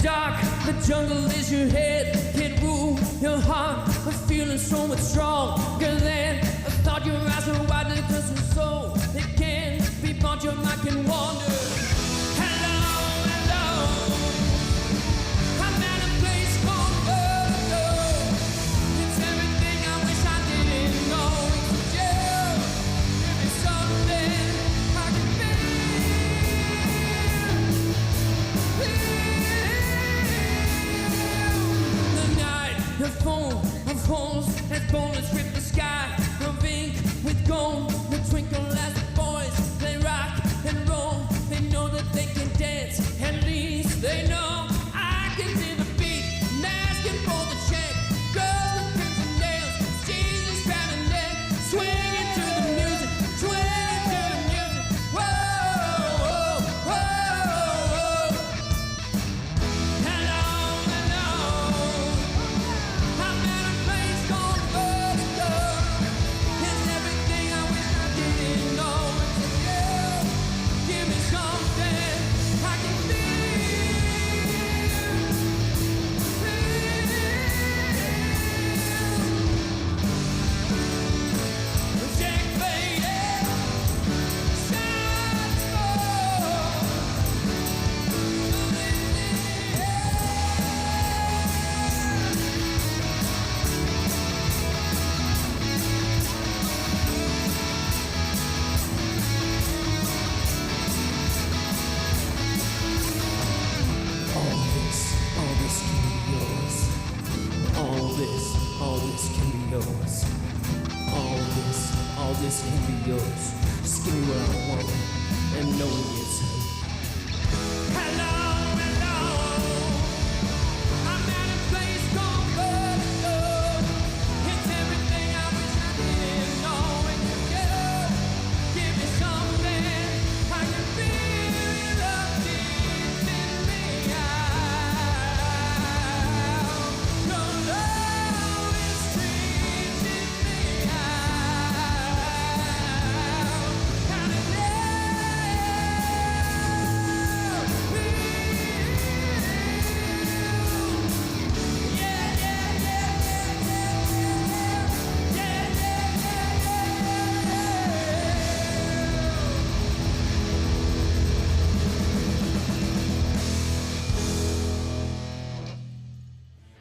dark, the jungle is your head. Can't rule your heart, but feeling so much stronger than I thought. Your eyes were wide because your soul, it can be bought. Your mind can wander. Of holes as bullets rip the sky, of ink with gold, the twinkle as the boys they rock and roll. They know that they can dance, at least they know I can see the beat, and asking for the check. Girls with crimson nails, Jesus trying to neck, swinging to the music, swinging to the music. Whoa, whoa, whoa, whoa. Hello. All this can be yours. Just give me what I want, and knowing it's hello, I'm at a place called Vertigo. It's everything I wish I didn't know. And you give me something I can feel love deep in me out. Your love is treating me out.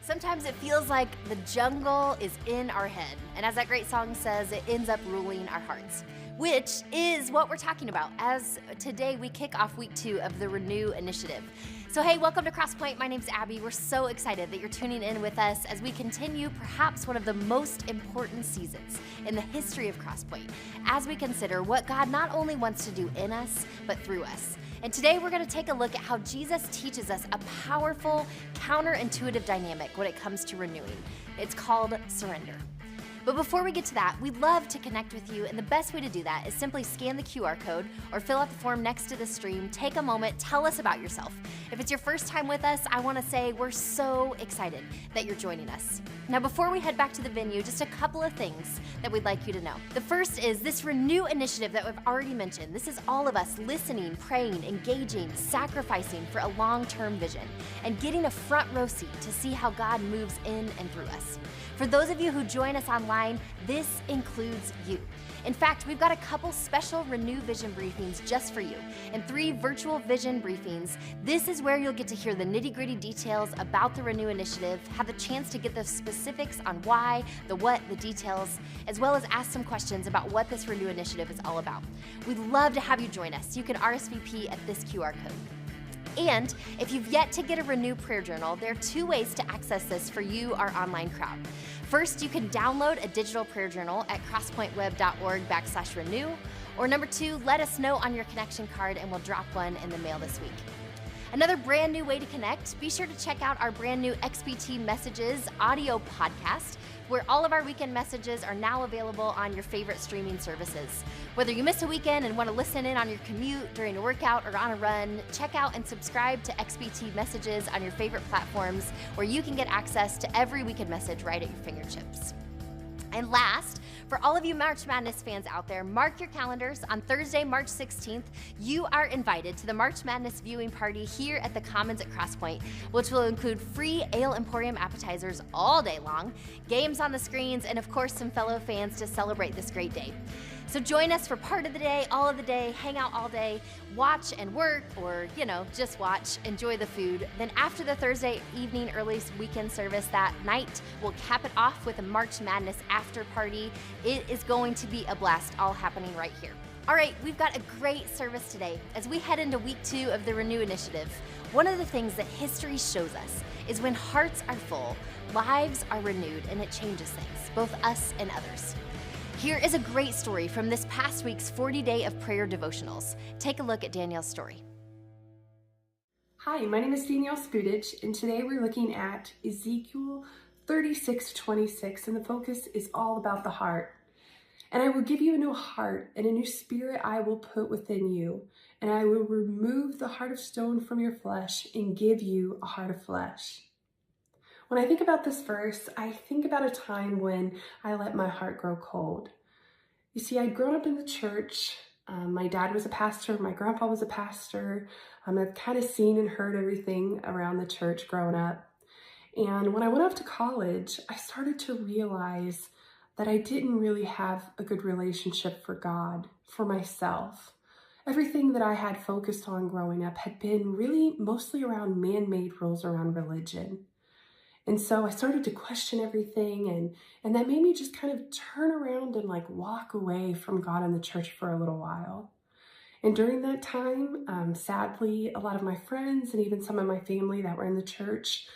Sometimes it feels like the jungle is in our head, and as that great song says, it ends up ruling our hearts, which is what we're talking about as today we kick off week 2 of the Renew Initiative. So hey, welcome to Crosspoint. My name's Abby. We're so excited that you're tuning in with us as we continue perhaps one of the most important seasons in the history of Crosspoint, as we consider what God not only wants to do in us, but through us. And today we're going to take a look at how Jesus teaches us a powerful, counterintuitive dynamic when it comes to renewing. It's called surrender. But before we get to that, we'd love to connect with you, and the best way to do that is simply scan the QR code or fill out the form next to the stream. Take a moment, tell us about yourself. If it's your first time with us, I want to say we're so excited that you're joining us. Now, before we head back to the venue, just a couple of things that we'd like you to know. The first is this Renew Initiative that we've already mentioned. This is all of us listening, praying, engaging, sacrificing for a long-term vision, and getting a front row seat to see how God moves in and through us. For those of you who join us online, this includes you. In fact, we've got a couple special Renew Vision briefings just for you, and 3 virtual vision briefings. This is where you'll get to hear the nitty-gritty details about the Renew Initiative, have the chance to get the specifics on why, the what, the details, as well as ask some questions about what this Renew Initiative is all about. We'd love to have you join us. You can RSVP at this QR code. And if you've yet to get a Renew prayer journal, there are 2 ways to access this for you, our online crowd. First, you can download a digital prayer journal at crosspointweb.org/renew, or number 2, let us know on your connection card and we'll drop one in the mail this week. Another brand new way to connect, be sure to check out our brand new XBT Messages audio podcast, where all of our weekend messages are now available on your favorite streaming services. Whether you miss a weekend and want to listen in on your commute, during a workout, or on a run, check out and subscribe to XBT Messages on your favorite platforms, where you can get access to every weekend message right at your fingertips. And last, for all of you March Madness fans out there, mark your calendars. On Thursday, March 16th, you are invited to the March Madness viewing party here at the Commons at Crosspoint, which will include free Ale Emporium appetizers all day long, games on the screens, and of course some fellow fans to celebrate this great day. So join us for part of the day, all of the day, hang out all day, watch and work, or, just watch, enjoy the food. Then after the Thursday evening early weekend service that night, we'll cap it off with a March Madness after party. It is going to be a blast, all happening right here. All right, we've got a great service today. As we head into week 2 of the Renew Initiative, one of the things that history shows us is when hearts are full, lives are renewed, and it changes things, both us and others. Here is a great story from this past week's 40-day of prayer devotionals. Take a look at Danielle's story. Hi, my name is Danielle Skudich, and today we're looking at Ezekiel 36:26, and the focus is all about the heart. And I will give you a new heart, and a new spirit I will put within you, and I will remove the heart of stone from your flesh and give you a heart of flesh. When I think about this verse, I think about a time when I let my heart grow cold. You see, I'd grown up in the church. My dad was a pastor. My grandpa was a pastor. I've kind of seen and heard everything around the church growing up. And when I went off to college, I started to realize that I didn't really have a good relationship for God, for myself. Everything that I had focused on growing up had been really mostly around man-made rules around religion. And so I started to question everything, and that made me just kind of turn around and walk away from God and the church for a little while. And during that time, sadly, a lot of my friends and even some of my family that were in the church,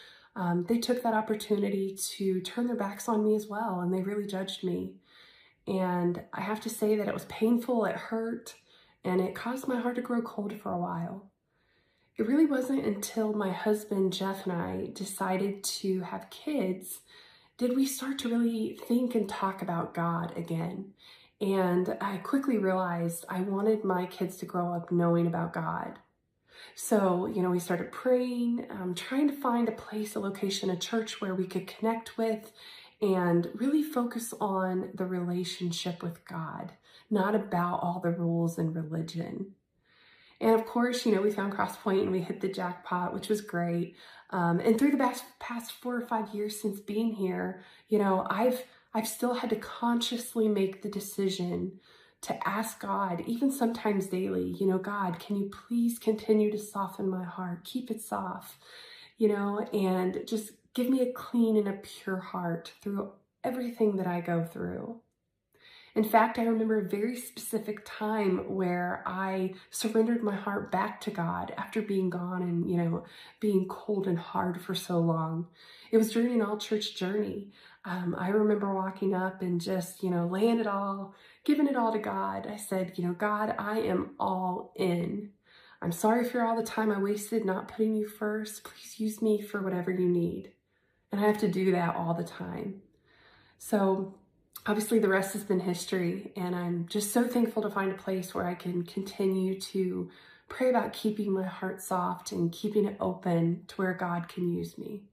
they took that opportunity to turn their backs on me as well, and they really judged me. And I have to say that it was painful, it hurt, and it caused my heart to grow cold for a while. It really wasn't until my husband, Jeff, and I decided to have kids did we start to really think and talk about God again. And I quickly realized I wanted my kids to grow up knowing about God. So, we started praying, trying to find a place, a location, a church where we could connect with and really focus on the relationship with God, not about all the rules and religion. And of course, we found Crosspoint and we hit the jackpot, which was great. And through the past 4 or 5 years since being here, I've still had to consciously make the decision to ask God, even sometimes daily, God, can you please continue to soften my heart? Keep it soft, and just give me a clean and a pure heart through everything that I go through. In fact, I remember a very specific time where I surrendered my heart back to God after being gone and, being cold and hard for so long. It was during an all-church journey. I remember walking up and just, laying it all, giving it all to God. I said, God, I am all in. I'm sorry for all the time I wasted not putting you first. Please use me for whatever you need. And I have to do that all the time. So obviously, the rest has been history, and I'm just so thankful to find a place where I can continue to pray about keeping my heart soft and keeping it open to where God can use me.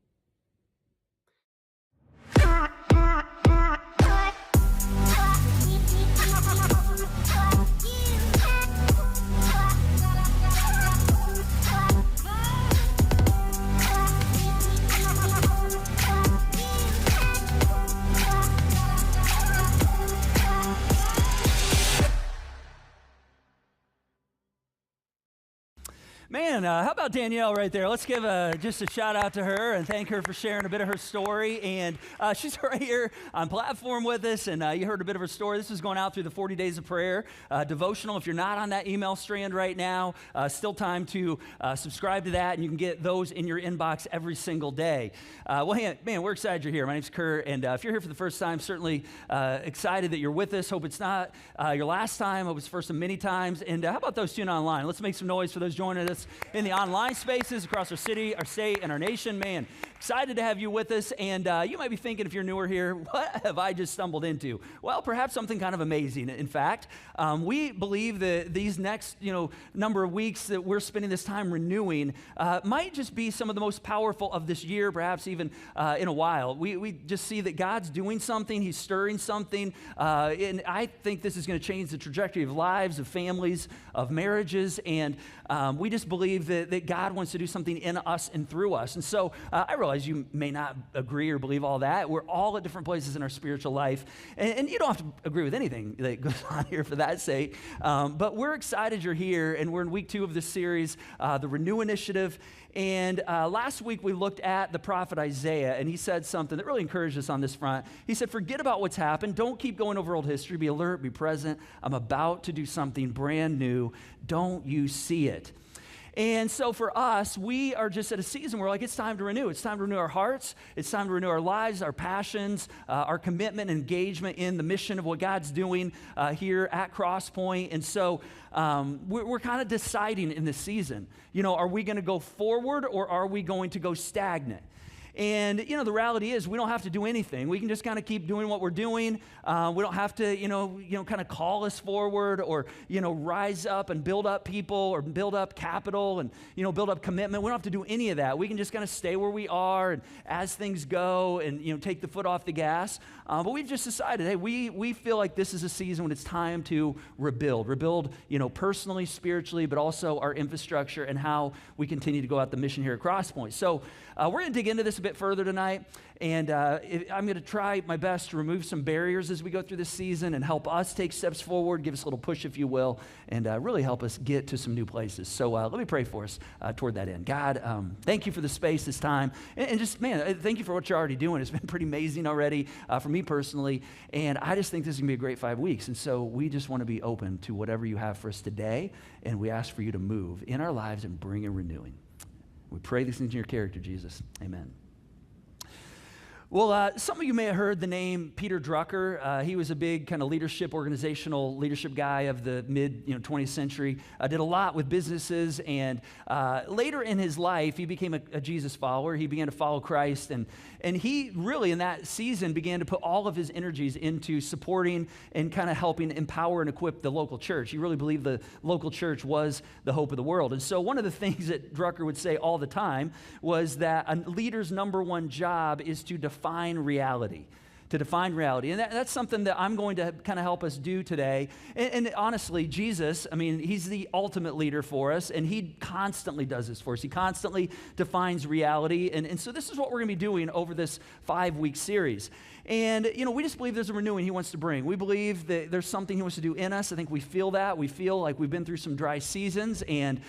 Man, how about Danielle right there? Let's give just a shout out to her and thank her for sharing a bit of her story. And she's right here on platform with us, and you heard a bit of her story. This is going out through the 40 Days of Prayer devotional. If you're not on that email strand right now, still time to subscribe to that, and you can get those in your inbox every single day. Well, man, we're excited you're here. My name's Curt, and if you're here for the first time, certainly excited that you're with us. Hope it's not your last time. Hope it's the first of many times. And how about those tuning online? Let's make some noise for those joining us in the online spaces across our city, our state, and our nation. Man, Excited to have you with us, and you might be thinking, if you're newer here, what have I just stumbled into? Well, perhaps something kind of amazing. In fact, we believe that these next, number of weeks that we're spending this time renewing might just be some of the most powerful of this year, perhaps even in a while. We just see that God's doing something, He's stirring something, and I think this is going to change the trajectory of lives, of families, of marriages, and we just believe that God wants to do something in us and through us. And so I realize you may not agree or believe all that. We're all at different places in our spiritual life, and you don't have to agree with anything that goes on here for that sake, but we're excited you're here, and we're in week 2 of this series, the Renew Initiative. And last week we looked at the prophet Isaiah, and he said something that really encouraged us on this front. He said, forget about what's happened. Don't keep going over old history. Be alert, be present. I'm about to do something brand new. Don't you see it? And so for us, we are just at a season where it's time to renew. It's time to renew our hearts. It's time to renew our lives, our passions, our commitment, engagement in the mission of what God's doing here at Crosspoint. And so we're kind of deciding in this season, are we going to go forward or are we going to go stagnant? And, the reality is we don't have to do anything. We can just kind of keep doing what we're doing. We don't have to, kind of call us forward or, rise up and build up people or build up capital and, build up commitment. We don't have to do any of that. We can just kind of stay where we are and as things go and, take the foot off the gas. But we've just decided, hey, we feel like this is a season when it's time to rebuild, personally, spiritually, but also our infrastructure and how we continue to go out the mission here at Crosspoint. So we're going to dig into this a bit further tonight, and I'm going to try my best to remove some barriers as we go through this season and help us take steps forward, give us a little push, if you will, and really help us get to some new places. So let me pray for us toward that end. God, thank you for the space, this time, and just, man, thank you for what you're already doing. It's been pretty amazing already for me personally, and I just think this is going to be a great 5 weeks, and so we just want to be open to whatever you have for us today, and we ask for you to move in our lives and bring a renewing. We pray these things in your character, Jesus. Amen. Well, some of you may have heard the name Peter Drucker. He was a big kind of organizational leadership guy of the mid 20th century. Did a lot with businesses, and later in his life, he became a Jesus follower. He began to follow Christ, and he really, in that season, began to put all of his energies into supporting and kind of helping empower and equip the local church. He really believed the local church was the hope of the world. And so one of the things that Drucker would say all the time was that a leader's number one job is to define reality. To define reality. And that's something that I'm going to kind of help us do today. And honestly, Jesus, he's the ultimate leader for us, and he constantly does this for us. He constantly defines reality. And so this is what we're going to be doing over this 5-week series. And, we just believe there's a renewing he wants to bring. We believe that there's something he wants to do in us. I think we feel that. We feel like we've been through some dry seasons, and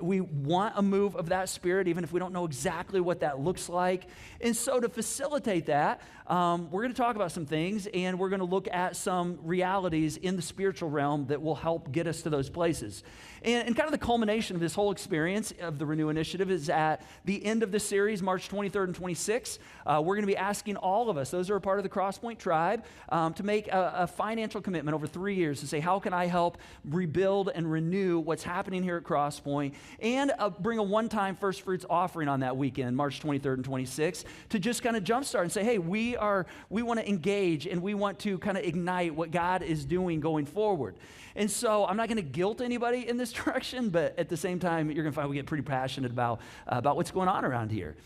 we want a move of that spirit, even if we don't know exactly what that looks like. And so to facilitate that, we're going to talk about some things, and we're going to look at some realities in the spiritual realm that will help get us to those places. And kind of the culmination of this whole experience of the Renew Initiative is at the end of this series, March 23rd and 26th. We're going to be asking all of us, those who are part of the Crosspoint tribe, to make a financial commitment over 3 years to say, how can I help rebuild and renew what's happening here at Crosspoint, and bring a one-time first fruits offering on that weekend, March 23rd and 26th, to just kind of jumpstart and say, hey, we want to engage and we want to kind of ignite what God is doing going forward. And so I'm not going to guilt anybody in this direction, but at the same time, you're going to find we get pretty passionate about what's going on around here.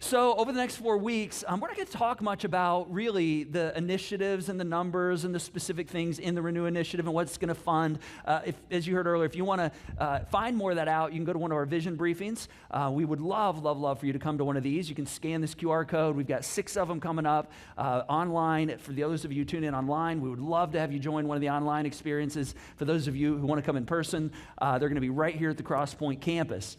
So over the next 4 weeks, we're not going to talk much about really the initiatives and the numbers and the specific things in the Renew Initiative and what's going to fund. As you heard earlier, if you want to find more of that out, you can go to one of our vision briefings. We would love for you to come to one of these. You can scan this QR code. We've got 6 of them coming up online. For those of you who tune in online, we would love to have you join one of the online experiences. For those of you who want to come in person, they're going to be right here at the Crosspoint campus.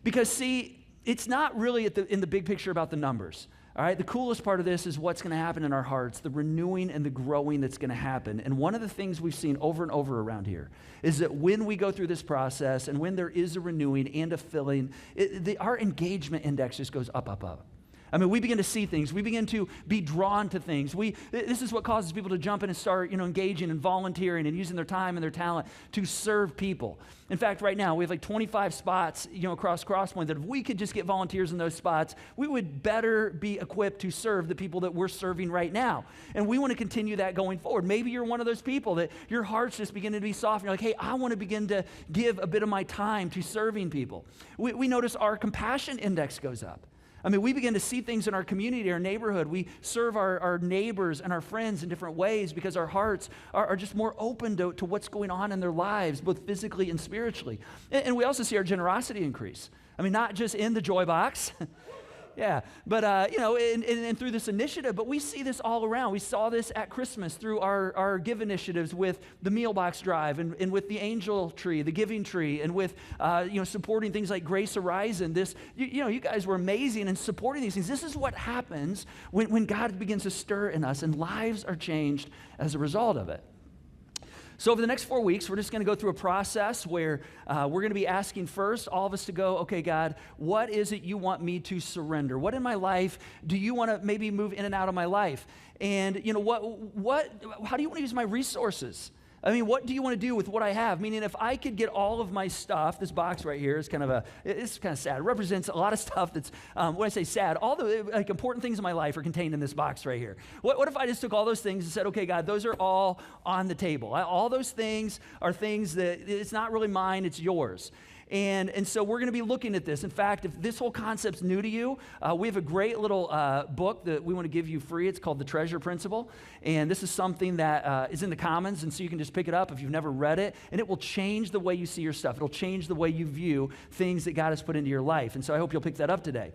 Because, see, it's not really in the big picture about the numbers. All right, the coolest part of this is what's going to happen in our hearts, the renewing and the growing that's going to happen. And one of the things we've seen over and over around here is that when we go through this process and when there is a renewing and a filling, our engagement index just goes up, up, up. I mean, we begin to see things. We begin to be drawn to things. This is what causes people to jump in and start, engaging and volunteering and using their time and their talent to serve people. In fact, right now, we have like 25 spots, across Crosspoint that if we could just get volunteers in those spots, we would better be equipped to serve the people that we're serving right now. And we want to continue that going forward. Maybe you're one of those people that your heart's just beginning to be soft and you're like, hey, I want to begin to give a bit of my time to serving people. We notice our compassion index goes up. I mean, we begin to see things in our community, our neighborhood. We serve our neighbors and our friends in different ways because our hearts are just more open to what's going on in their lives, both physically and spiritually. And we also see our generosity increase. I mean, not just in the joy box. Yeah, but, and through this initiative, but we see this all around. We saw this at Christmas through our give initiatives with the meal box drive and with the angel tree, the giving tree, and with, supporting things like Grace Horizon. You guys were amazing in supporting these things. This is what happens when God begins to stir in us and lives are changed as a result of it. So over the next 4 weeks, we're just going to go through a process where we're going to be asking first, all of us to go, okay, God, what is it you want me to surrender? What in my life do you want to maybe move in and out of my life? And, how do you want to use my resources? I mean, what do you want to do with what I have? Meaning, if I could get all of my stuff, this box right here is it's kind of sad. It represents a lot of stuff that's, when I say sad, all the important things in my life are contained in this box right here. What if I just took all those things and said, okay, God, those are all on the table. All those things are things that it's not really mine, it's yours. And so we're going to be looking at this. In fact, if this whole concept's new to you, we have a great little book that we want to give you free. It's called The Treasure Principle. And this is something that is in the Commons, and so you can just pick it up if you've never read it, and it will change the way you see your stuff. It'll change the way you view things that God has put into your life. And so I hope you'll pick that up today.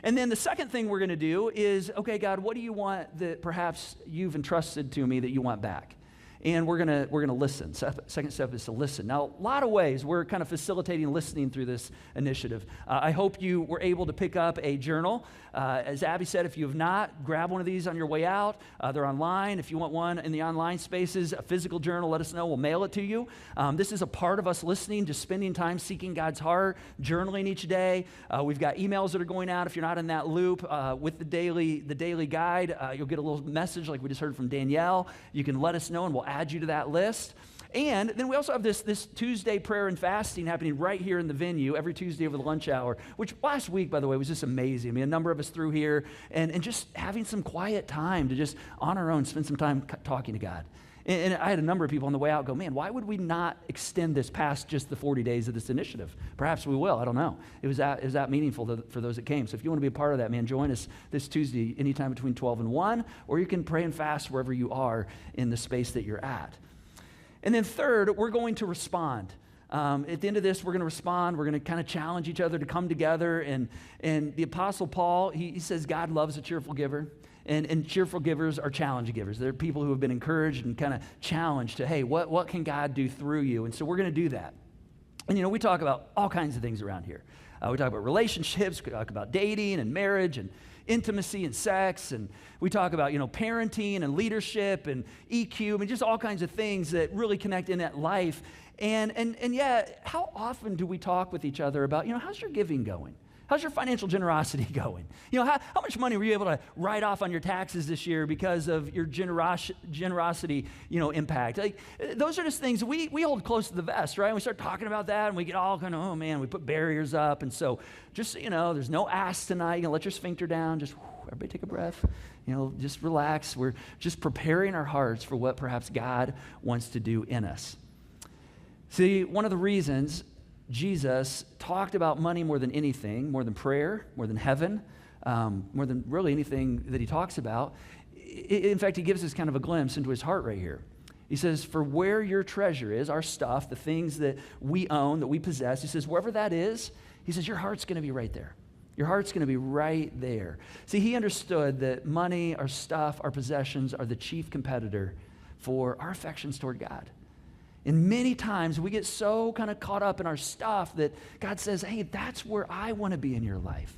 And then the second thing we're going to do is, okay, God, what do you want that perhaps you've entrusted to me that you want back? And we're gonna listen. Second step is to listen. Now, a lot of ways we're kind of facilitating listening through this initiative. I hope you were able to pick up a journal. As Abby said, if you have not, grab one of these on your way out. They're online. If you want one in the online spaces, a physical journal, let us know. We'll mail it to you. This is a part of us listening, just spending time seeking God's heart, journaling each day. We've got emails that are going out. If you're not in that loop, with the daily guide, you'll get a little message like we just heard from Danielle. You can let us know, and we'll add you to that list. And then we also have this Tuesday prayer and fasting happening right here in the venue every Tuesday over the lunch hour, which last week, by the way, was just amazing. I mean, a number of us through here and just having some quiet time to just on our own spend some time talking to God. And I had a number of people on the way out go, man, why would we not extend this past just the 40 days of this initiative? Perhaps we will. I don't know. It was that meaningful for those that came. So if you want to be a part of that, man, join us this Tuesday anytime between 12 and 1, or you can pray and fast wherever you are in the space that you're at. And then third, we're going to respond. At the end of this, we're going to respond. We're going to kind of challenge each other to come together. And the Apostle Paul, he says God loves a cheerful giver. And cheerful givers are challenge givers. They're people who have been encouraged and kind of challenged to, hey, what can God do through you? And so we're going to do that. And, we talk about all kinds of things around here. We talk about relationships. We talk about dating and marriage and intimacy and sex. And we talk about, parenting and leadership and EQ. I mean, just all kinds of things that really connect in that life. And yeah, how often do we talk with each other about, how's your giving going? How's your financial generosity going? How much money were you able to write off on your taxes this year because of your generosity, impact? Like, those are just things we hold close to the vest, right? And we start talking about that, and we get all kind of, oh man, we put barriers up. And so just so you know, there's no ass tonight. You can let your sphincter down. Just everybody take a breath. Just relax. We're just preparing our hearts for what perhaps God wants to do in us. See, one of the reasons Jesus talked about money more than anything, more than prayer, more than heaven, more than really anything that he talks about. In fact, he gives us kind of a glimpse into his heart right here. He says, for where your treasure is, our stuff, the things that we own, that we possess, he says, wherever that is, he says, your heart's going to be right there. Your heart's going to be right there. See, he understood that money, our stuff, our possessions are the chief competitor for our affections toward God. And many times we get so kind of caught up in our stuff that God says, hey, that's where I want to be in your life.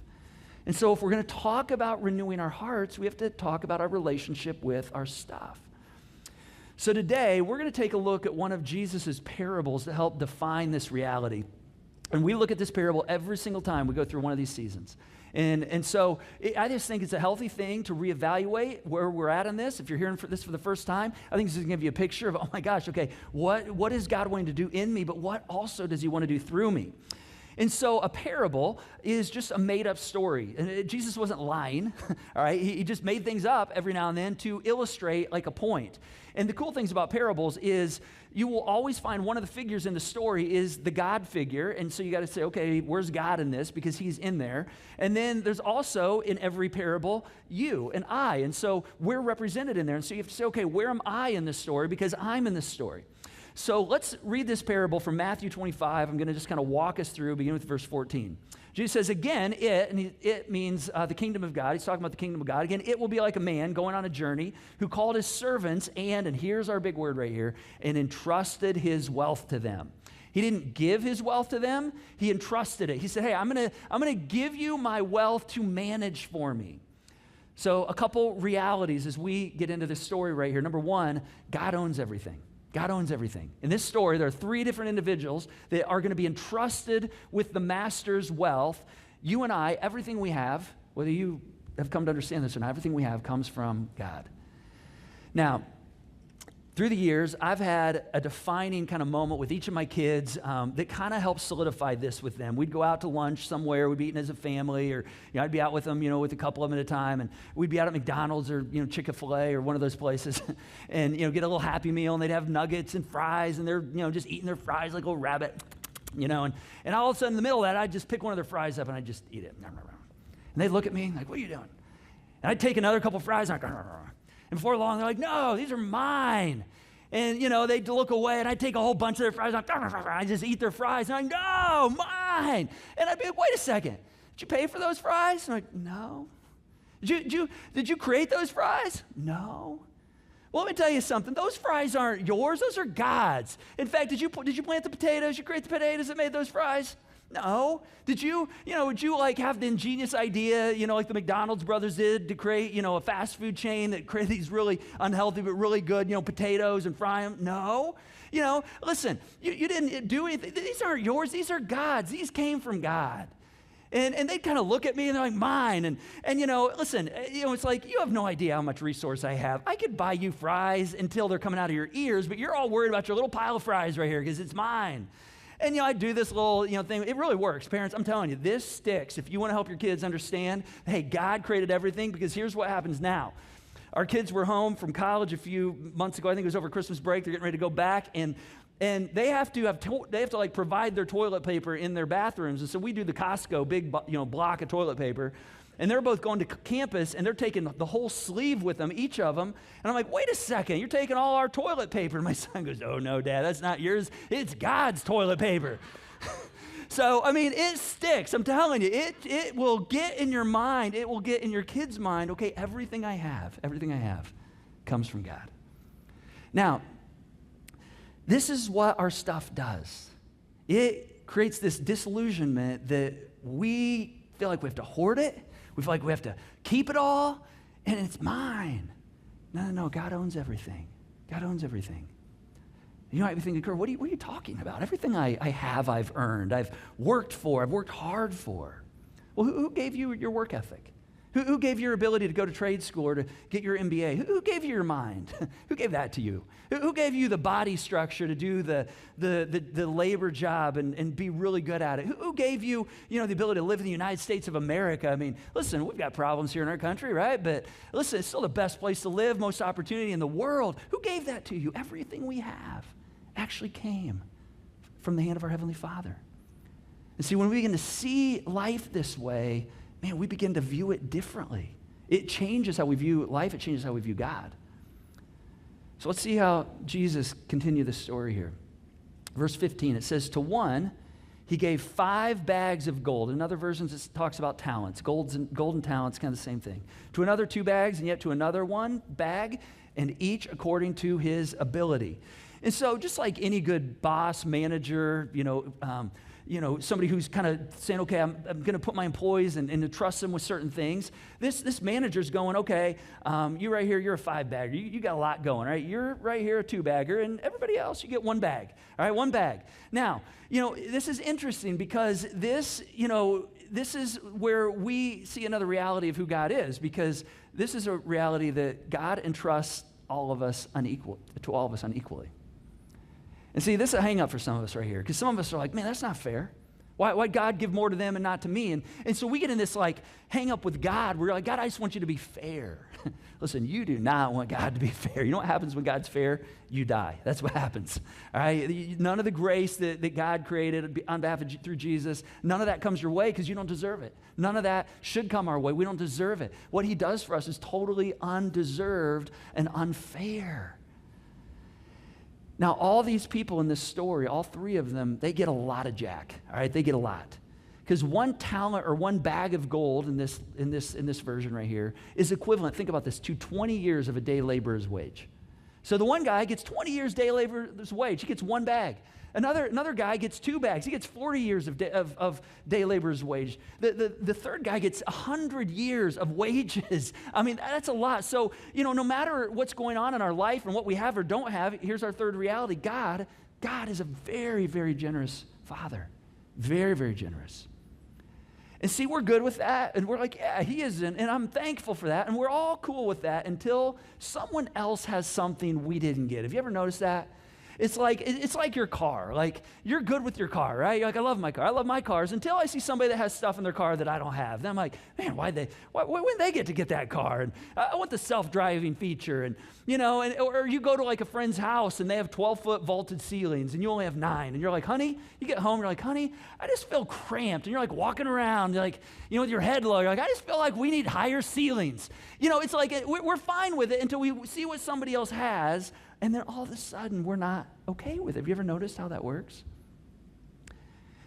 And so if we're going to talk about renewing our hearts, we have to talk about our relationship with our stuff. So today, we're going to take a look at one of Jesus' parables to help define this reality. And we look at this parable every single time we go through one of these seasons. And so I just think it's a healthy thing to reevaluate where we're at on this. If you're hearing this for the first time, I think this is going to give you a picture of, oh my gosh, okay, what is God wanting to do in me, but what also does he want to do through me? And so a parable is just a made-up story. And Jesus wasn't lying, all right? He just made things up every now and then to illustrate like a point. And the cool things about parables is you will always find one of the figures in the story is the God figure. And so you got to say, okay, where's God in this? Because he's in there. And then there's also in every parable, you and I. And so we're represented in there. And so you have to say, okay, where am I in this story? Because I'm in this story. So let's read this parable from Matthew 25. I'm going to just kind of walk us through, begin with verse 14. Jesus says, again, it means the kingdom of God. He's talking about the kingdom of God. Again, it will be like a man going on a journey who called his servants and here's our big word right here, and entrusted his wealth to them. He didn't give his wealth to them. He entrusted it. He said, hey, I'm going to give you my wealth to manage for me. So a couple realities as we get into this story right here. Number one, God owns everything. God owns everything. In this story, there are three different individuals that are going to be entrusted with the master's wealth. You and I, everything we have, whether you have come to understand this or not, everything we have comes from God. Now, through the years, I've had a defining kind of moment with each of my kids that kind of helped solidify this with them. We'd go out to lunch somewhere, we'd be eating as a family, or I'd be out with them, with a couple of them at a time, and we'd be out at McDonald's or Chick-fil-A or one of those places, and get a little Happy Meal, and they'd have nuggets and fries, and they're just eating their fries like a little rabbit, and all of a sudden in the middle of that, I'd just pick one of their fries up and I'd just eat it, and they'd look at me like, what are you doing? And I'd take another couple fries, and and before long, they're like, no, these are mine. And, they'd look away, and I'd take a whole bunch of their fries. I'd just eat their fries. And I'm like, no, mine. And I'd be like, wait a second. Did you pay for those fries? And I'm like, no. Did you create those fries? No. Well, let me tell you something. Those fries aren't yours. Those are God's. In fact, did you plant the potatoes? You create the potatoes that made those fries? No. Did you, would you have the ingenious idea, like the McDonald's brothers did to create, a fast food chain that created these really unhealthy but really good, potatoes and fry them? No. Listen, you didn't do anything. These aren't yours. These are God's. These came from God. And they kind of look at me and they're like, mine. And listen, it's like, you have no idea how much resource I have. I could buy you fries until they're coming out of your ears, but you're all worried about your little pile of fries right here because it's mine. And, I do this little, thing. It really works. Parents, I'm telling you, this sticks. If you want to help your kids understand, hey, God created everything, because here's what happens now. Our kids were home from college a few months ago. I think it was over Christmas break. They're getting ready to go back, and they have to provide their toilet paper in their bathrooms. And so we do the Costco big, block of toilet paper. And they're both going to campus, and they're taking the whole sleeve with them, each of them. And I'm like, wait a second, you're taking all our toilet paper. And my son goes, oh, no, Dad, that's not yours. It's God's toilet paper. So, it sticks. I'm telling you, it will get in your mind. It will get in your kid's mind. Okay, everything I have comes from God. Now, this is what our stuff does. It creates this disillusionment that we feel like we have to hoard it. We feel like we have to keep it all, and it's mine. No, God owns everything. God owns everything. You might be thinking, Curt, what are you talking about? Everything I have, I've earned. I've worked for. I've worked hard for. Well, who gave you your work ethic? Who gave you your ability to go to trade school or to get your MBA? Who gave you your mind? Who gave that to you? Who gave you the body structure to do the labor job and be really good at it? Who gave you, the ability to live in the United States of America? Listen, we've got problems here in our country, right? But listen, it's still the best place to live, most opportunity in the world. Who gave that to you? Everything we have actually came from the hand of our Heavenly Father. And see, when we begin to see life this way, man, we begin to view it differently. It changes how we view life. It changes how we view God. So let's see how Jesus continued this story here. Verse 15, it says, to one, he gave 5 bags of gold. In other versions, it talks about talents. Golden talents, kind of the same thing. To another 2 bags, and yet to another 1 bag, and each according to his ability. And so just like any good boss, manager, somebody who's kind of saying, okay, I'm going to put my employees and to trust them with certain things. This manager's going, okay, you right here, you're a 5-bagger. You got a lot going, right? You're right here, a 2-bagger, and everybody else, you get 1 bag. All right, 1 bag. Now, this is interesting because this this is where we see another reality of who God is, because this is a reality that God entrusts to all of us unequally. And see, this is a hang up for some of us right here, because some of us are like, man, that's not fair. Why'd God give more to them and not to me? And so we get in this like hang up with God. We're like, God, I just want you to be fair. Listen, you do not want God to be fair. You know what happens when God's fair? You die. That's what happens. All right? None of the grace that God created on behalf of through Jesus, none of that comes your way because you don't deserve it. None of that should come our way. We don't deserve it. What he does for us is totally undeserved and unfair. Now, all these people in this story, all three of them, they get a lot of jack, all right? They get a lot. Because one talent or one bag of gold in this version right here is equivalent, think about this, to 20 years of a day laborer's wage. So the one guy gets 20 years day laborer's wage. He gets one bag. Another guy gets 2 bags. He gets 40 years of day laborer's wage. The third guy gets 100 years of wages. I mean, that's a lot. So, no matter what's going on in our life and what we have or don't have, here's our third reality. God is a very, very generous Father. Very, very generous. And see, we're good with that. And we're like, yeah, he isn't. And I'm thankful for that. And we're all cool with that until someone else has something we didn't get. Have you ever noticed that? It's like your car. Like, you're good with your car, right? You're like, I love my car. I love my cars until I see somebody that has stuff in their car that I don't have. Then I'm like, man, when they get that car? And I want the self-driving feature. And, or you go to like a friend's house and they have 12-foot vaulted ceilings and you only have 9. And you're like, honey, you get home, you're like, honey, I just feel cramped. And you're like walking around, you're like, with your head low, you're like, I just feel like we need higher ceilings. It's like we're fine with it until we see what somebody else has. And then all of a sudden, we're not okay with it. Have you ever noticed how that works?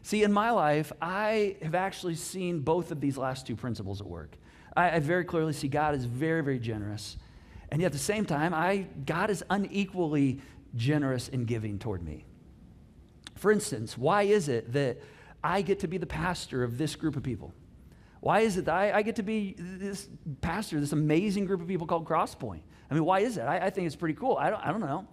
See, in my life, I have actually seen both of these last two principles at work. I very clearly see God is very, very generous. And yet at the same time, God is unequally generous in giving toward me. For instance, why is it that I get to be the pastor of this group of people? Why is it that I get to be this pastor of this amazing group of people called Crosspoint? I mean, why is it? I think it's pretty cool. I don't know.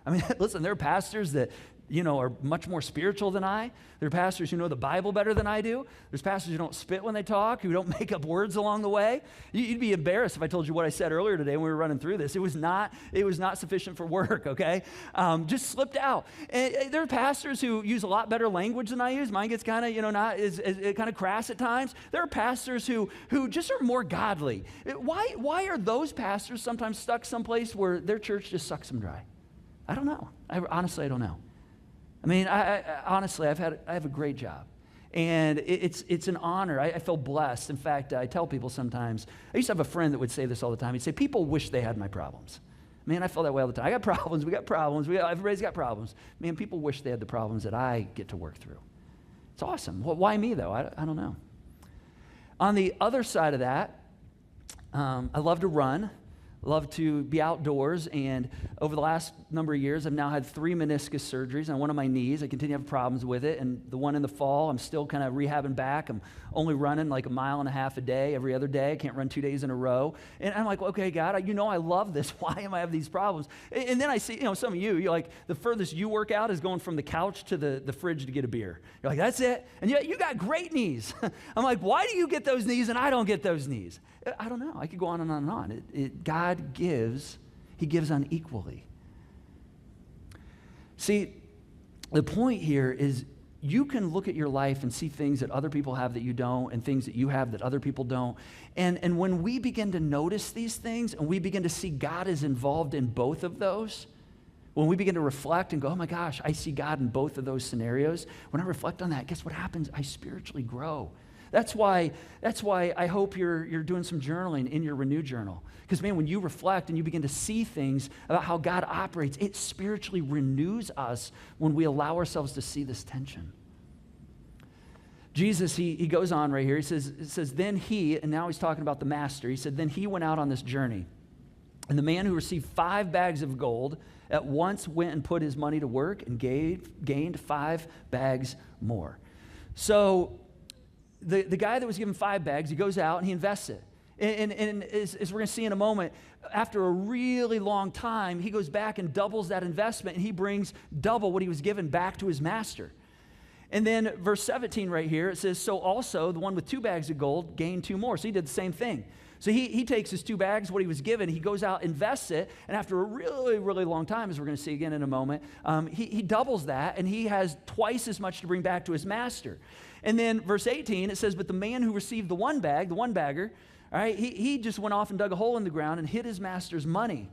I mean, listen, there are pastors that, are much more spiritual than I. There are pastors who know the Bible better than I do. There's pastors who don't spit when they talk, who don't make up words along the way. You'd be embarrassed if I told you what I said earlier today when we were running through this. It was not sufficient for work, okay? Just slipped out. And there are pastors who use a lot better language than I use. Mine gets kind of, not is kind of crass at times. There are pastors who just are more godly. Why are those pastors sometimes stuck someplace where their church just sucks them dry? I don't know. Honestly, I don't know. I mean, honestly, I have a great job, and it's an honor. I feel blessed. In fact, I tell people sometimes, I used to have a friend that would say this all the time. He'd say, people wish they had my problems. Man, I feel that way all the time. I got problems. We got problems. Everybody's got problems. Man, people wish they had the problems that I get to work through. It's awesome. Well, why me, though? I don't know. On the other side of that, I love to run. Love to be outdoors, and over the last number of years, I've now had 3 meniscus surgeries on one of my knees. I continue to have problems with it, and the one in the fall, I'm still kind of rehabbing back. I'm only running like 1.5 miles a day, every other day. I can't run 2 days in a row. And I'm like, okay, God, I love this. Why am I having these problems? And then I see, some of you're like, the furthest you work out is going from the couch to the fridge to get a beer. You're like, that's it? And yet you got great knees. I'm like, why do you get those knees and I don't get those knees? I don't know. I could go on and on and on. God gives. He gives unequally. See, the point here is you can look at your life and see things that other people have that you don't, and things that you have that other people don't. And when we begin to notice these things and we begin to see God is involved in both of those, when we begin to reflect and go, oh my gosh, I see God in both of those scenarios, when I reflect on that, guess what happens? I spiritually grow. That's why I hope you're doing some journaling in your Renew journal. Because, man, when you reflect and you begin to see things about how God operates, it spiritually renews us when we allow ourselves to see this tension. Jesus, he goes on right here. It says, then he, and now he's talking about the master. He said, then he went out on this journey. And the man who received 5 bags of gold at once went and put his money to work and gained 5 bags more. So the guy that was given 5 bags, he goes out and he invests it. And as we're going to see in a moment, after a really long time, he goes back and doubles that investment, and he brings double what he was given back to his master. And then verse 17 right here, it says, so also the one with 2 bags of gold gained 2 more. So he did the same thing. So he takes his 2 bags, what he was given, he goes out, invests it, and after a really, really long time, as we're going to see again in a moment, he doubles that, and he has twice as much to bring back to his master. And then verse 18, it says, but the man who received the 1 bag, the 1 bagger, all right, he just went off and dug a hole in the ground and hid his master's money.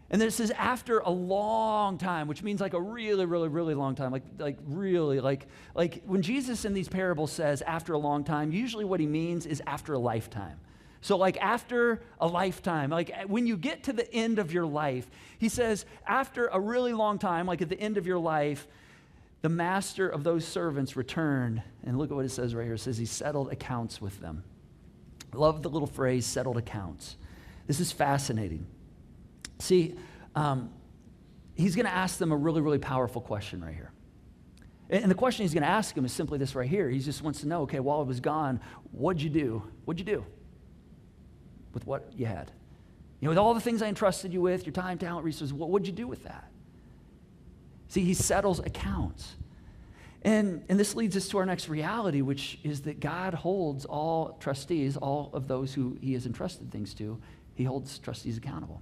And then it says after a long time, which means like a really, really, really long time, like when Jesus in these parables says after a long time, usually what he means is after a lifetime. So like after a lifetime, like when you get to the end of your life, he says after a really long time, like at the end of your life, the master of those servants returned. And look at what it says right here. It says he settled accounts with them. I love the little phrase, settled accounts. This is fascinating. See, he's going to ask them a really, really powerful question right here. And the question he's going to ask them is simply this right here. He just wants to know, okay, while I was gone, what'd you do? What'd you do with what you had? You know, with all the things I entrusted you with, your time, talent, resources, what'd you do with that? See, he settles accounts. And this leads us to our next reality, which is that God holds all trustees, all of those who he has entrusted things to, he holds trustees accountable.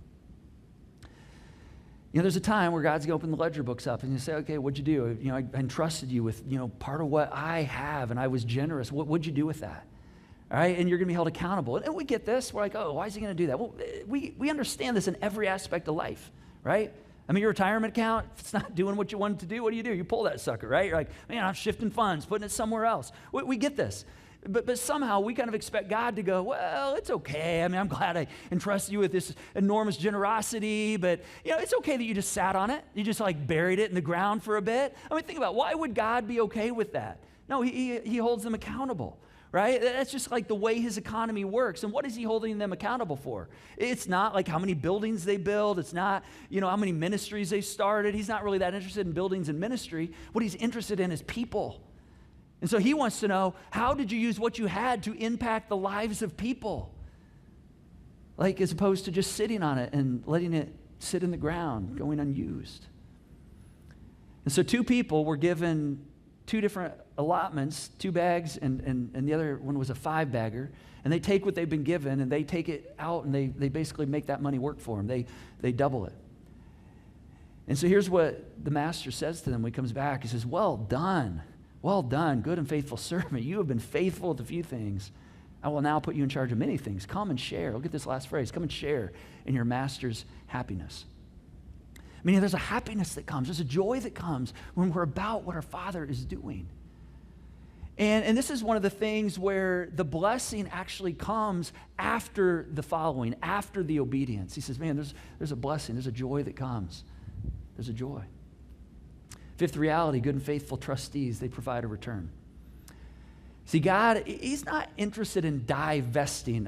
You know, there's a time where God's going to open the ledger books up and you say, okay, what'd you do? You know, I entrusted you with, you know, part of what I have, and I was generous. What'd you do with that? All right, and you're going to be held accountable. And we get this. We're like, oh, why is he going to do that? Well, we understand this in every aspect of life, right? I mean, your retirement account, if it's not doing what you want it to do, what do? You pull that sucker, right? You're like, man, I'm shifting funds, putting it somewhere else. We get this. But somehow we kind of expect God to go, well, it's okay. I mean, I'm glad I entrusted you with this enormous generosity, but, you know, it's okay that you just sat on it. You just like buried it in the ground for a bit. I mean, think about it. Why would God be okay with that? No, he holds them accountable, right? That's just like the way his economy works. And what is he holding them accountable for? It's not like how many buildings they build. It's not, you know, how many ministries they started. He's not really that interested in buildings and ministry. What he's interested in is people. And so he wants to know, how did you use what you had to impact the lives of people? Like, as opposed to just sitting on it and letting it sit in the ground, going unused. And so 2 people were given 2 different allotments, 2 bags, and the other one was a 5-bagger. And they take what they've been given, and they take it out, and they basically make that money work for them. They double it. And so here's what the master says to them when he comes back. He says, well done. Well done, good and faithful servant. You have been faithful with a few things. I will now put you in charge of many things. Come and share. Look at this last phrase. Come and share in your master's happiness. I mean, there's a happiness that comes. There's a joy that comes when we're about what our Father is doing. And this is one of the things where the blessing actually comes after the following, after the obedience. He says, man, there's a blessing. There's a joy that comes. There's a joy. 5th reality, good and faithful trustees, they provide a return. See, God, he's not interested in divesting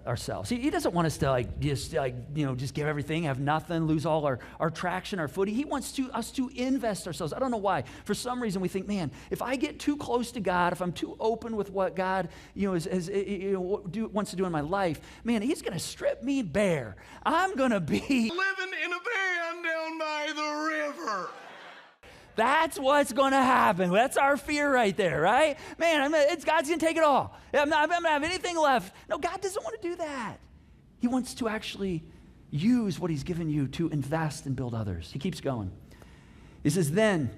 ourselves. He doesn't want us to just give everything, have nothing, lose all our traction, our footing. He wants us to invest ourselves. I don't know why. For some reason we think, man, if I get too close to God, if I'm too open with what God wants to do in my life, man, he's going to strip me bare. I'm going to be living in a van down by the river. That's what's going to happen. That's our fear right there, right? Man, God's going to take it all. I'm not going to have anything left. No, God doesn't want to do that. He wants to actually use what he's given you to invest and build others. He keeps going. He says, then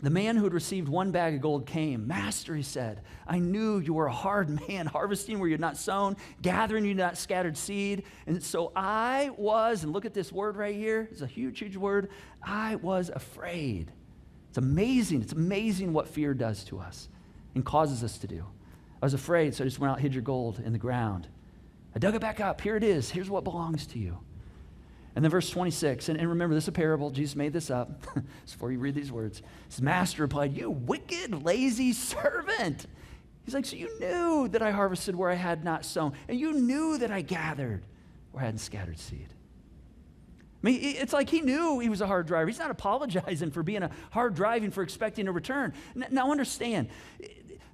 the man who had received 1 bag of gold came. Master, he said, I knew you were a hard man, harvesting where you had not sown, gathering you had not scattered seed. And so I was, and look at this word right here. It's a huge, huge word. I was afraid. It's amazing. It's amazing what fear does to us and causes us to do. I was afraid, so I just went out and hid your gold in the ground. I dug it back up. Here it is. Here's what belongs to you. And then verse 26, and remember, this is a parable. Jesus made this up. Before you read these words. His master replied, you wicked, lazy servant. He's like, so you knew that I harvested where I had not sown, and you knew that I gathered where I hadn't scattered seed. I mean, it's like he knew he was a hard driver. He's not apologizing for being a hard driving, for expecting a return. Now understand,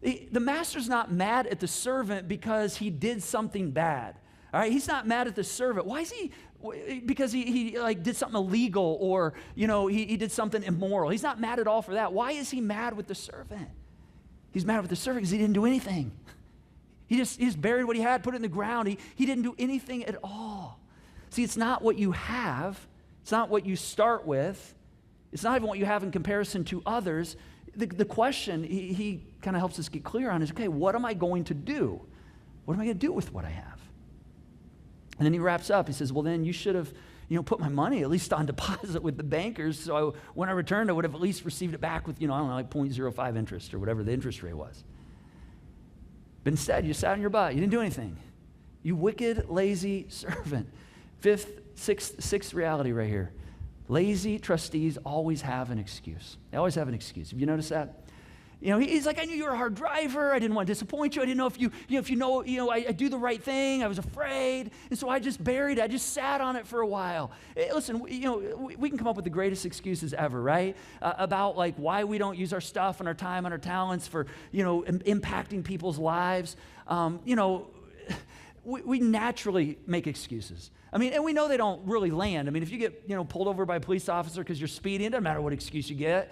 the master's not mad at the servant because he did something bad. All right, he's not mad at the servant. Why is he? Because he like did something illegal, or he did something immoral. He's not mad at all for that. Why is he mad with the servant? He's mad with the servant because he didn't do anything. He just buried what he had, put it in the ground. He didn't do anything at all. See, it's not what you have. It's not what you start with. It's not even what you have in comparison to others. The question he kind of helps us get clear on is, okay, what am I going to do? What am I going to do with what I have? And then he wraps up. He says, well, then you should have, put my money at least on deposit with the bankers. So when I returned, I would have at least received it back with, like 0.05 interest or whatever the interest rate was. But instead, you sat on your butt. You didn't do anything. You wicked, lazy servant. Sixth reality right here. Lazy trustees always have an excuse. They always have an excuse. Have you noticed that? He's like, I knew you were a hard driver. I didn't want to disappoint you. I didn't know if I do the right thing. I was afraid. And so I just buried it. I just sat on it for a while. Listen, we can come up with the greatest excuses ever, right? About like why we don't use our stuff and our time and our talents for, impacting people's lives. We naturally make excuses. And we know they don't really land. If you get, pulled over by a police officer because you're speeding, it doesn't matter what excuse you give.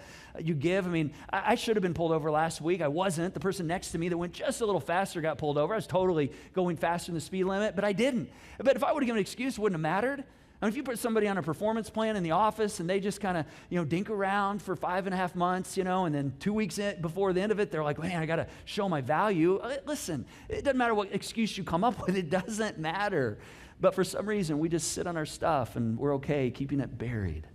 I should have been pulled over last week. I wasn't. The person next to me that went just a little faster got pulled over. I was totally going faster than the speed limit, but I didn't. But if I would have given an excuse, it wouldn't have mattered. If you put somebody on a performance plan in the office and they just kind of, dink around for 5.5 months, and then 2 weeks before the end of it, they're like, man, I got to show my value. Listen, it doesn't matter what excuse you come up with. It doesn't matter. But for some reason, we just sit on our stuff and we're okay keeping it buried.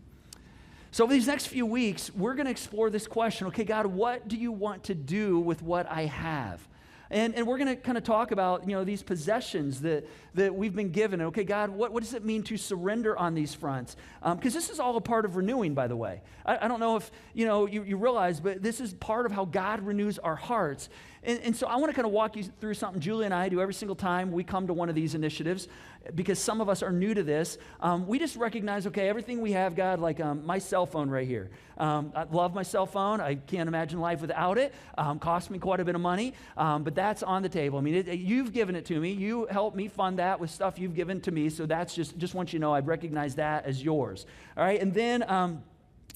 So over these next few weeks, we're going to explore this question. Okay, God, what do you want to do with what I have? And we're going to kind of talk about, these possessions that we've been given. Okay, God, what does it mean to surrender on these fronts? Because this is all a part of renewing, by the way. I don't know if, you realize, but this is part of how God renews our hearts. And so I want to kind of walk you through something Julie and I do every single time we come to one of these initiatives, because some of us are new to this. We just recognize, okay, everything we have, God, like my cell phone right here. I love my cell phone. I can't imagine life without it. Cost me quite a bit of money, but that's on the table. You've given it to me. You helped me fund that with stuff you've given to me, so that's just want you to know I recognize that as yours. All right, and then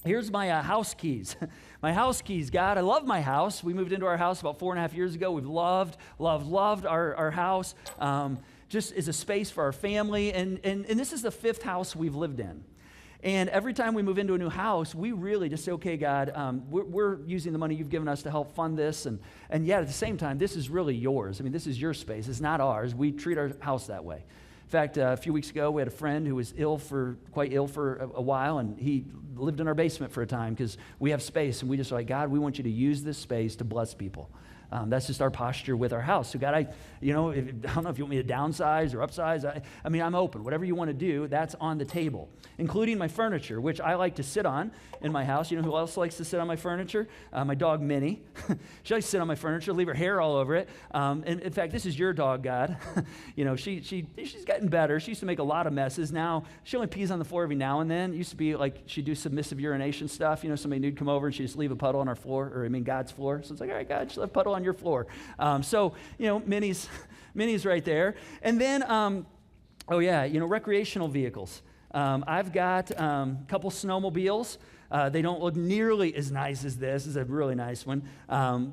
here's my house keys. My house keys, God. I love my house. We moved into our house about 4.5 years ago. We've loved our house. Just as a space for our family. And this is the 5th house we've lived in. And every time we move into a new house, we really just say, okay, God, we're using the money you've given us to help fund this. And yet at the same time, this is really yours. This is your space. It's not ours. We treat our house that way. In fact, a few weeks ago, we had a friend who was quite ill for a while, and he lived in our basement for a time because we have space, and we just were like, God, we want you to use this space to bless people. That's just our posture with our house. So God, I don't know if you want me to downsize or upsize. I'm open. Whatever you want to do, that's on the table, including my furniture, which I like to sit on in my house. You know who else likes to sit on my furniture? My dog, Minnie. She likes to sit on my furniture, leave her hair all over it. And in fact, this is your dog, God. She's gotten better. She used to make a lot of messes. Now, she only pees on the floor every now and then. It used to be like she'd do submissive urination stuff. Somebody new'd come over and she'd just leave a puddle on our floor, God's floor. So it's like, all right, God, just leave a puddle on your floor. Minnie's right there. And then, recreational vehicles. I've got a couple snowmobiles. They don't look nearly as nice as this. This is a really nice one.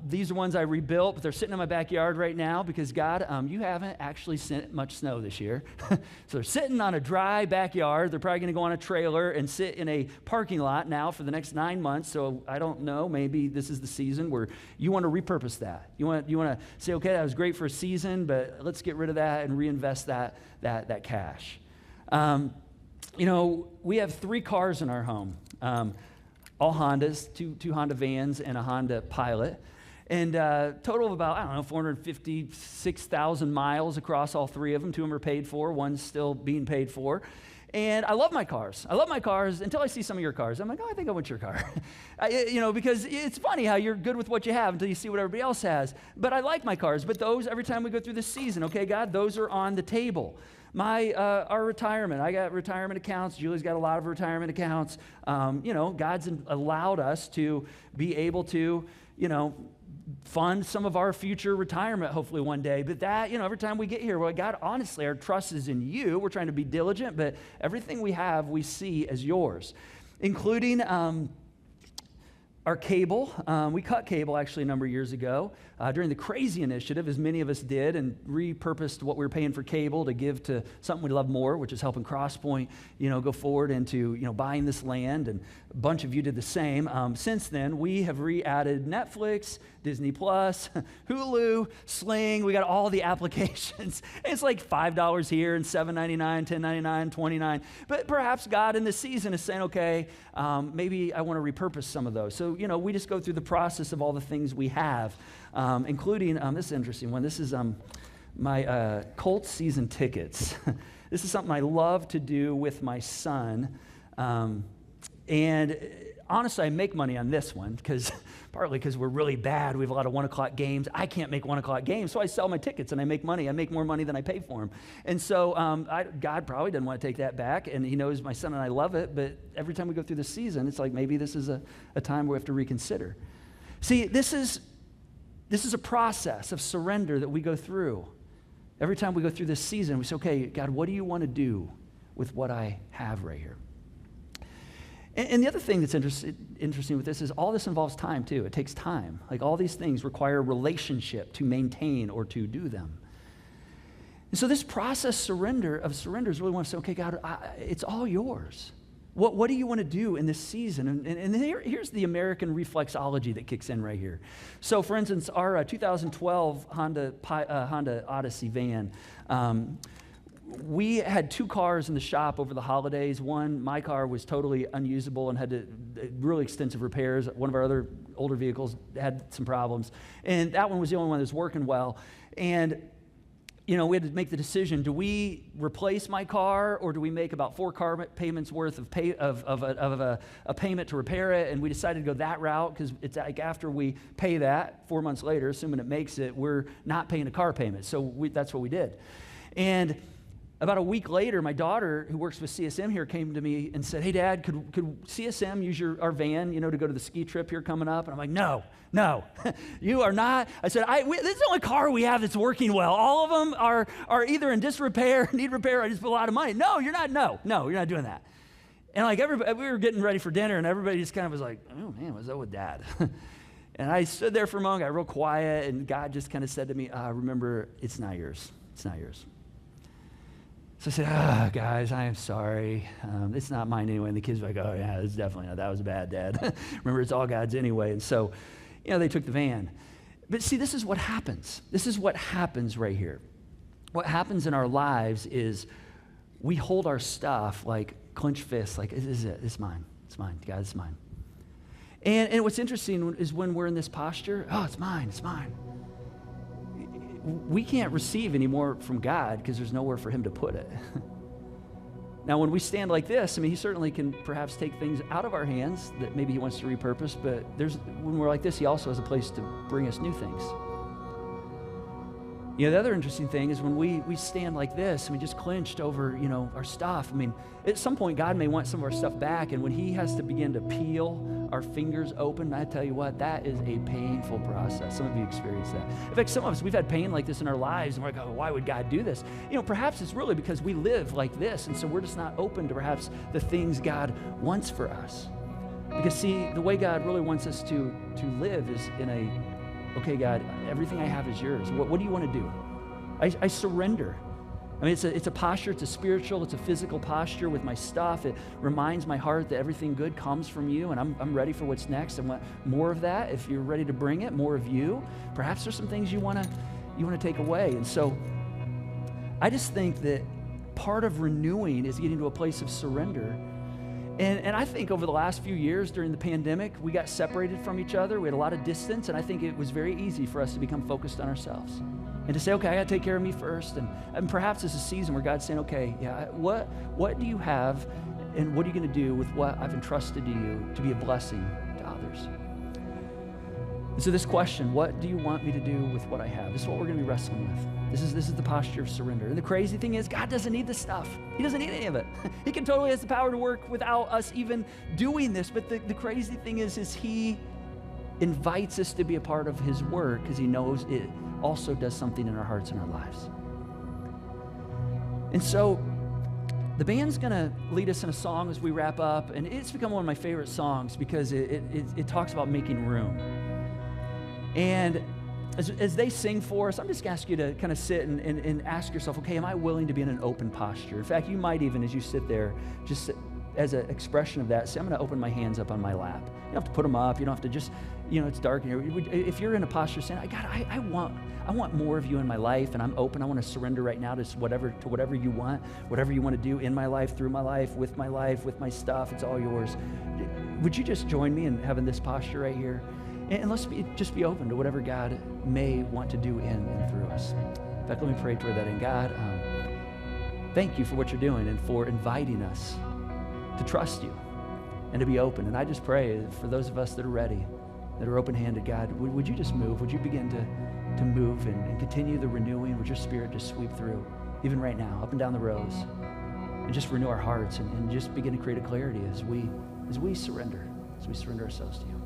These are ones I rebuilt, but they're sitting in my backyard right now because, God, you haven't actually sent much snow this year. So they're sitting on a dry backyard. They're probably going to go on a trailer and sit in a parking lot now for the next 9 months. So I don't know. Maybe this is the season where you want to repurpose that. You want to say, okay, that was great for a season, but let's get rid of that and reinvest that cash. We have 3 cars in our home. All Hondas, two Honda vans and a Honda Pilot, and total of about, 456,000 miles across all 3 of them. 2 of them are paid for, one's still being paid for. And I love my cars. I love my cars until I see some of your cars. I'm like, I think I want your car. Because it's funny how you're good with what you have until you see what everybody else has. But I like my cars. But those, every time we go through the season, okay, God, those are on the table. Our retirement, I got retirement accounts. Julie's got a lot of retirement accounts. God's allowed us to be able to, fund some of our future retirement, hopefully one day. But that, every time we get here, well, God, honestly, our trust is in you. We're trying to be diligent, but everything we have, we see as yours, including our cable. We cut cable actually a number of years ago during the Crazy Initiative, as many of us did, and repurposed what we were paying for cable to give to something we love more, which is helping Crosspoint, go forward into, buying this land, and a bunch of you did the same. Since then, we have re-added Netflix, Disney Plus, Hulu, Sling. We got all the applications. It's like $5 here and $7.99, $10.99, $29. But perhaps God in this season is saying, okay, maybe I want to repurpose some of those. So, we just go through the process of all the things we have, including, this is an interesting one. This is my Colts season tickets. This is something I love to do with my son. And honestly, I make money on this one partly because we're really bad. We have a lot of 1 o'clock games. I can't make 1 o'clock games, so I sell my tickets and I make money. I make more money than I pay for them. And so God probably doesn't want to take that back, and he knows my son and I love it, but every time we go through the season, it's like maybe this is a time where we have to reconsider. See, this is a process of surrender that we go through. Every time we go through this season, we say, okay, God, what do you want to do with what I have right here? And the other thing that's interesting with this is all this involves time too. It takes time. Like all these things require a relationship to maintain or to do them. And so this process of surrender is really want to say, okay, God, it's all yours. What do you want to do in this season? And here's the American reflexology that kicks in right here. So for instance, our 2012 Honda Odyssey van, we had 2 cars in the shop over the holidays. One, my car was totally unusable and had really extensive repairs. One of our other older vehicles had some problems. And that one was the only one that was working well. And, we had to make the decision, do we replace my car or do we make about 4 car payments worth of a payment to repair it? And we decided to go that route because it's like after we pay that, 4 months later, assuming it makes it, we're not paying a car payment. So that's what we did. And about a week later, my daughter, who works with CSM here, came to me and said, hey, Dad, could CSM use our van, to go to the ski trip here coming up? And I'm like, no, you are not. I said, this is the only car we have that's working well. All of them are either in disrepair, need repair, I just put a lot of money. No, you're not. No, you're not doing that. And like everybody, we were getting ready for dinner, and everybody just kind of was like, oh, man, what's up with Dad? And I stood there for a moment, got real quiet, and God just kind of said to me, remember, it's not yours. It's not yours. So I said, guys, I am sorry. It's not mine anyway. And the kids were like, oh, yeah, it's definitely not. That was bad, Dad. Remember, it's all God's anyway. And so, they took the van. But see, this is what happens. This is what happens right here. What happens in our lives is we hold our stuff like clenched fists, like, this is it. It's mine. It's mine. God, it's mine. And what's interesting is when we're in this posture, it's mine. It's mine. We can't receive any more from God because there's nowhere for him to put it. Now, when we stand like this, he certainly can perhaps take things out of our hands that maybe he wants to repurpose, but when we're like this, he also has a place to bring us new things. The other interesting thing is when we stand like this and we just clenched over, our stuff. At some point, God may want some of our stuff back, and when he has to begin to peel our fingers open, I tell you what, that is a painful process. Some of you experienced that. In fact, some of us, we've had pain like this in our lives, and we're like, why would God do this? Perhaps it's really because we live like this, and so we're just not open to perhaps the things God wants for us. Because see, the way God really wants us to live is in okay, God, everything I have is yours. What do you want to do? I surrender. It's a posture, it's a spiritual, it's a physical posture with my stuff. It reminds my heart that everything good comes from you, and I'm ready for what's next. I want more of that. If you're ready to bring it, more of you. Perhaps there's some things you want to take away. And so I just think that part of renewing is getting to a place of surrender. And I think over the last few years during the pandemic, we got separated from each other. We had a lot of distance, and I think it was very easy for us to become focused on ourselves and to say, okay, I got to take care of me first. And perhaps it's a season where God's saying, okay, yeah, what do you have, and what are you going to do with what I've entrusted to you to be a blessing to others? And so this question, what do you want me to do with what I have? This is what we're going to be wrestling with. This is the posture of surrender. And the crazy thing is, God doesn't need this stuff. He doesn't need any of it. He can totally has the power to work without us even doing this. But the crazy thing is he invites us to be a part of his work because he knows it also does something in our hearts and our lives. And so the band's going to lead us in a song as we wrap up, and it's become one of my favorite songs because it talks about making room. And as they sing for us, I'm just going to ask you to kind of sit and ask yourself, okay, am I willing to be in an open posture? In fact, you might even, as you sit there, just sit, as an expression of that, say, I'm going to open my hands up on my lap. You don't have to put them up. You don't have to just, it's dark in here. If you're in a posture saying, God, I want more of you in my life, and I'm open. I want to surrender right now to whatever you want to do in my life, through my life, with my stuff. It's all yours. Would you just join me in having this posture right here? And let's just be open to whatever God may want to do in and through us. In fact, let me pray toward that. And God, thank you for what you're doing and for inviting us to trust you and to be open. And I just pray for those of us that are ready, that are open-handed, God, would you just move? Would you begin to move and continue the renewing? Would your spirit just sweep through, even right now, up and down the rows, and just renew our hearts and just begin to create a clarity as we surrender ourselves to you.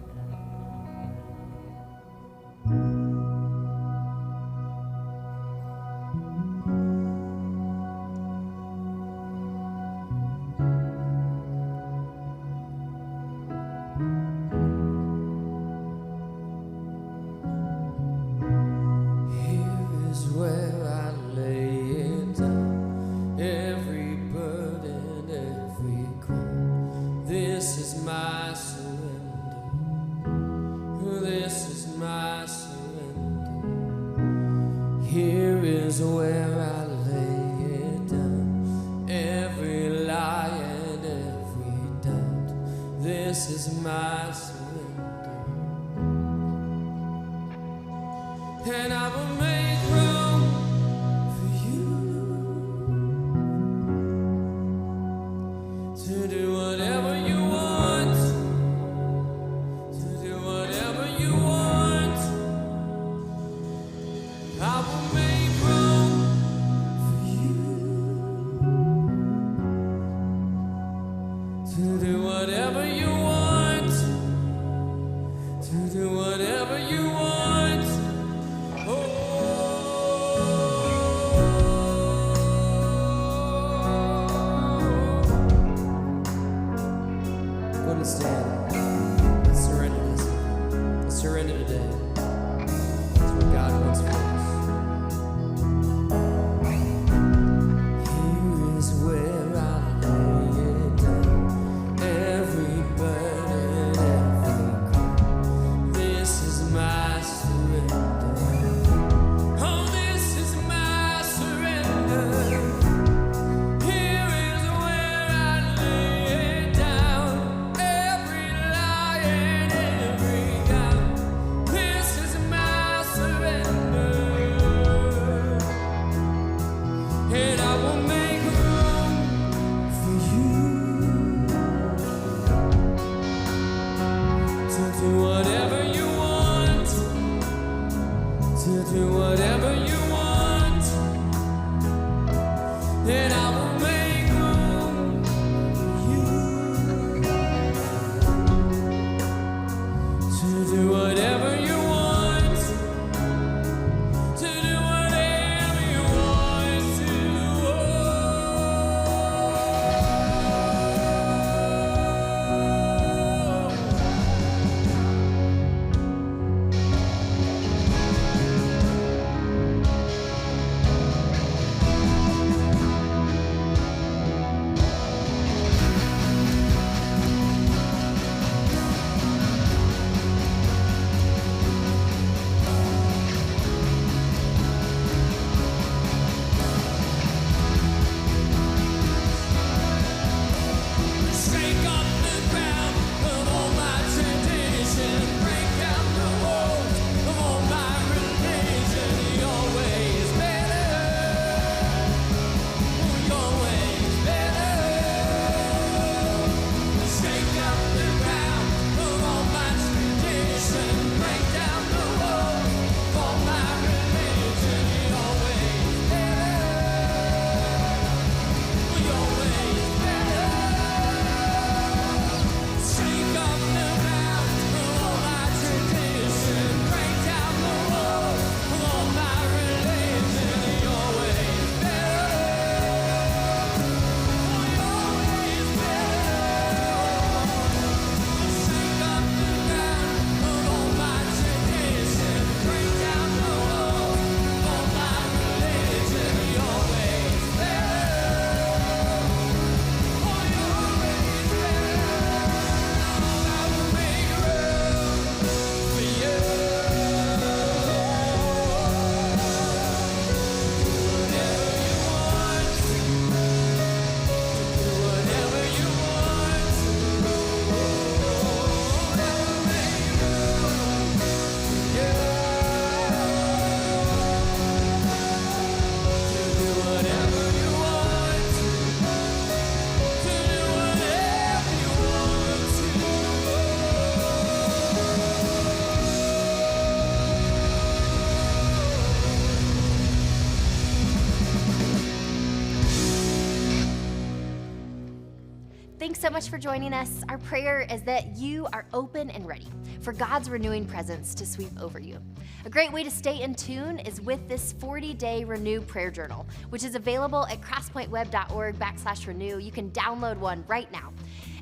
Thanks so much for joining us. Our prayer is that you are open and ready for God's renewing presence to sweep over you. A great way to stay in tune is with this 40-day Renew prayer journal, which is available at crosspointweb.org/renew. You can download one right now.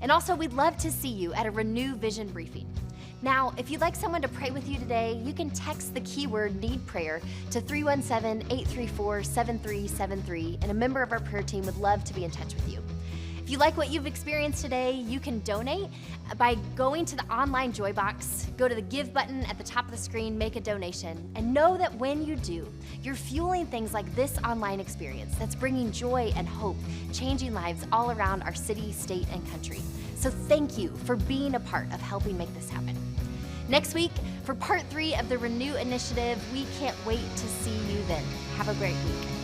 And also, we'd love to see you at a Renew Vision briefing. Now, if you'd like someone to pray with you today, you can text the keyword Need Prayer to 317-834-7373, and a member of our prayer team would love to be in touch with you. If you like what you've experienced today, you can donate by going to the online Joy box, go to the Give button at the top of the screen, make a donation, and know that when you do, you're fueling things like this online experience that's bringing joy and hope, changing lives all around our city, state, and country. So thank you for being a part of helping make this happen. Next week, for part 3 of the Renew Initiative, we can't wait to see you then. Have a great week.